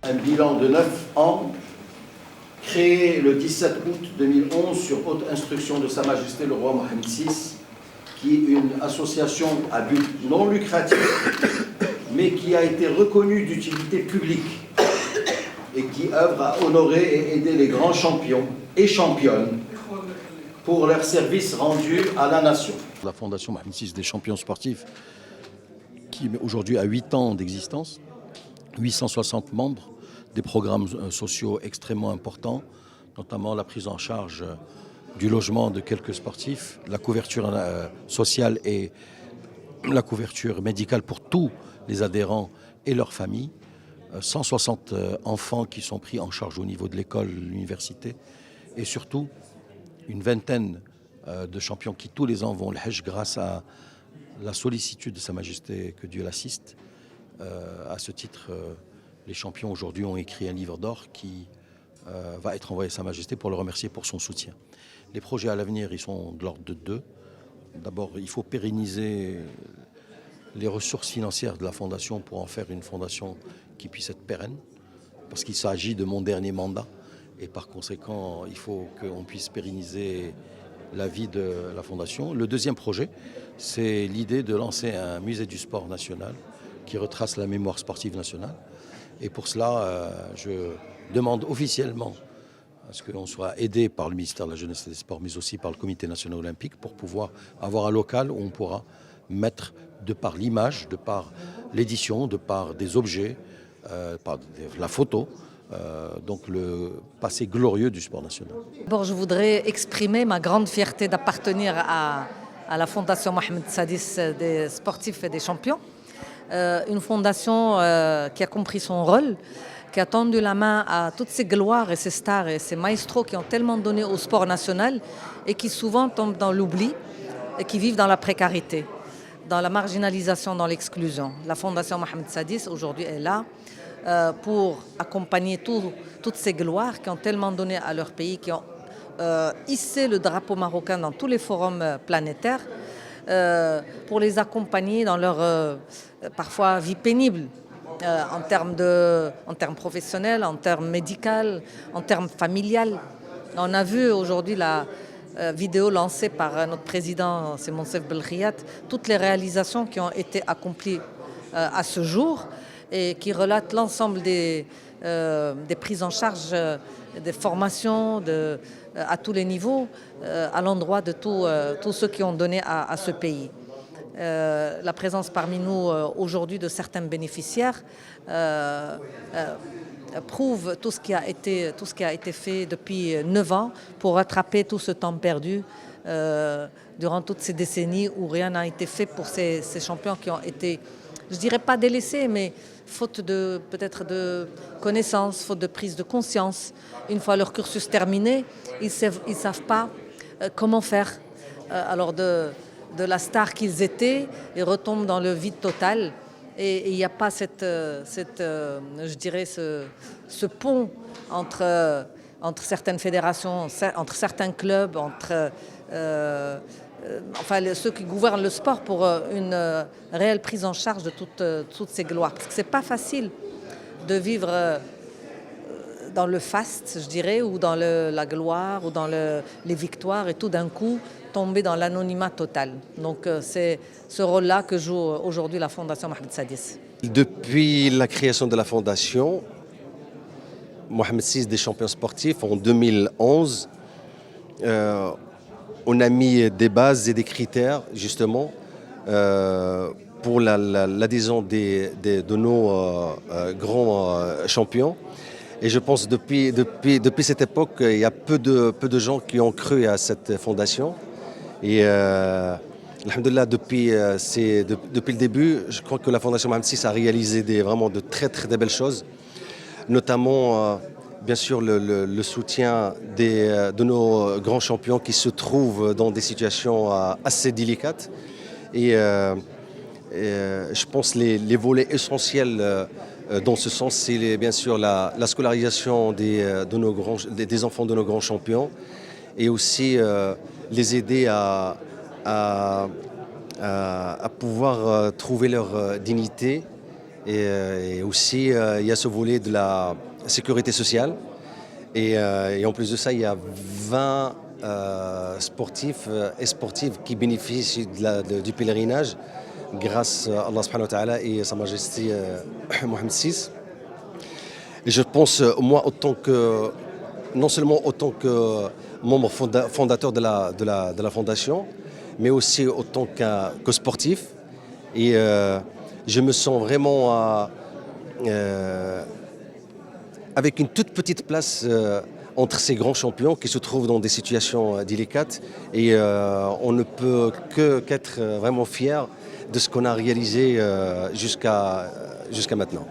un bilan de 9 ans, créé le 17 août 2011 sur haute instruction de Sa Majesté le roi Mohamed VI, qui est une association à but non lucratif, mais qui a été reconnue d'utilité publique et qui œuvre à honorer et aider les grands champions et championnes pour leur service rendu à la nation. La Fondation Mohamed VI des champions sportifs, qui aujourd'hui a 8 ans d'existence, 860 membres, des programmes sociaux extrêmement importants, notamment la prise en charge du logement de quelques sportifs, la couverture sociale et la couverture médicale pour tous les adhérents et leurs familles, 160 enfants qui sont pris en charge au niveau de l'école, l'université, et surtout une vingtaine de champions qui tous les ans vont le Hajj grâce à la sollicitude de Sa Majesté, que Dieu l'assiste. À ce titre, les champions aujourd'hui ont écrit un livre d'or qui va être envoyé à Sa Majesté pour le remercier pour son soutien. Les projets à l'avenir, ils sont de l'ordre de deux. D'abord, il faut pérenniser les ressources financières de la Fondation pour en faire une fondation qui puisse être pérenne, parce qu'il s'agit de mon dernier mandat. Et par conséquent, il faut qu'on puisse pérenniser la vie de la Fondation. Le deuxième projet, c'est l'idée de lancer un musée du sport national qui retrace la mémoire sportive nationale. Et pour cela, je demande officiellement à ce qu'on soit aidé par le ministère de la Jeunesse et des Sports, mais aussi par le Comité national olympique, pour pouvoir avoir un local où on pourra mettre, de par l'image, de par l'édition, de par des objets, par la photo, donc le passé glorieux du sport national. D'abord, je voudrais exprimer ma grande fierté d'appartenir à la Fondation Mohamed VI des sportifs et des champions. Une fondation qui a compris son rôle, qui a tendu la main à toutes ces gloires et ces stars et ces maestros qui ont tellement donné au sport national et qui souvent tombent dans l'oubli et qui vivent dans la précarité, dans la marginalisation, dans l'exclusion. La Fondation Mohamed VI aujourd'hui est là pour accompagner toutes ces gloires qui ont tellement donné à leur pays, qui ont hissé le drapeau marocain dans tous les forums planétaires, pour les accompagner dans leur parfois vie pénible, en termes professionnels, en termes médicaux, en termes familial. On a vu aujourd'hui la vidéo lancée par notre président, c'est Monsef Belkhiyat, toutes les réalisations qui ont été accomplies à ce jour et qui relatent l'ensemble des prises en charge, des formations à tous les niveaux, à l'endroit de tous ceux qui ont donné à ce pays. La présence parmi nous aujourd'hui de certains bénéficiaires prouve tout ce qui a été fait depuis 9 ans pour rattraper tout ce temps perdu durant toutes ces décennies où rien n'a été fait pour ces champions qui ont été, je dirais pas délaissés, mais faute peut-être de connaissances, faute de prise de conscience. Une fois leur cursus terminé, ils savent pas comment faire. Alors de la star qu'ils étaient, ils retombent dans le vide total. Et il n'y a pas je dirais, ce pont entre certaines fédérations, entre certains clubs, entre ceux qui gouvernent le sport pour une réelle prise en charge de toutes ces gloires. Parce que ce n'est pas facile de vivre dans le faste, je dirais, ou dans la gloire, ou dans les victoires, et tout d'un coup tomber dans l'anonymat total. Donc c'est ce rôle-là que joue aujourd'hui la Fondation Mohamed VI. Depuis la création de la Fondation Mohamed VI des champions sportifs en 2011, on a mis des bases et des critères justement pour l'adhésion de nos grands champions. Et je pense que depuis cette époque, il y a peu de gens qui ont cru à cette fondation. Et alhamdoulilah, depuis le début, je crois que la Fondation Mohamed VI a réalisé vraiment de très belles choses, notamment bien sûr le soutien de nos grands champions qui se trouvent dans des situations assez délicates. Et je pense les volets essentiels dans ce sens, c'est bien sûr la scolarisation des enfants de nos grands champions et aussi les aider à pouvoir trouver leur dignité Et aussi, il y a ce volet de la sécurité sociale. Et en plus de ça, il y a 20 sportifs et sportives qui bénéficient du pèlerinage grâce à Allah subhanahu wa ta'ala et Sa Majesté Mohammed VI. Et je pense, moi, non seulement en tant que membre fondateur de la fondation, mais aussi en tant que sportif. Et je me sens vraiment avec une toute petite place entre ces grands champions qui se trouvent dans des situations délicates. Et on ne peut qu'être vraiment fier de ce qu'on a réalisé jusqu'à maintenant.